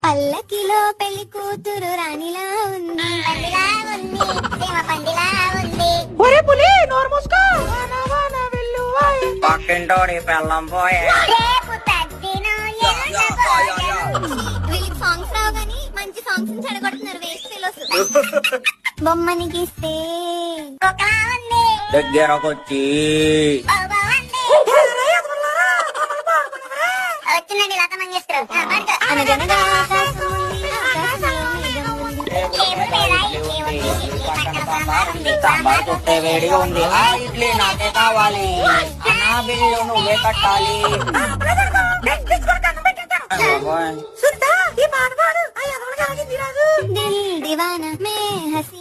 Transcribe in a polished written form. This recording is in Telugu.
పల్లకిలో పెళ్లి కూతురు రాణిలా ఉంది, పందిలా ఉంది, ప్రేమ పందిలా ఉంది. ఒరే పులి నోరు మూసుకో. పక్కింటోడి పెళ్ళం పోయే. రేపు తద్దినం వీళ్ళకి సాంగ్స్ రావు గానీ మంచి సాంగ్స్ చెడగొడుతున్నారు వేస్ట్ ఫెలోస్. బొమ్మని గీస్తే ఒకలా ఉంది, దగ్గరకొచ్చి వచ్చిందండి లత మంగేష్కర్. అనగనగా ఆకాశం ఉంది, ఆకాశంలో మేఘం ఉంది, టేబుల్ మీద ఇడ్లీ ఉంది, ఇడ్లీ పక్కన సాంబార్ ఉంది, సాంబార్ చుట్టే వేడిగా ఉంది. ఆ ఇడ్లీ నాకే కావాలి, నా బిల్లు నువ్వే కట్టాలి. సునీత ఈ పాట పాడు. ఆ ఎదవలకి అలాగే తీరాదు. దిల్ దివానా మే హసీ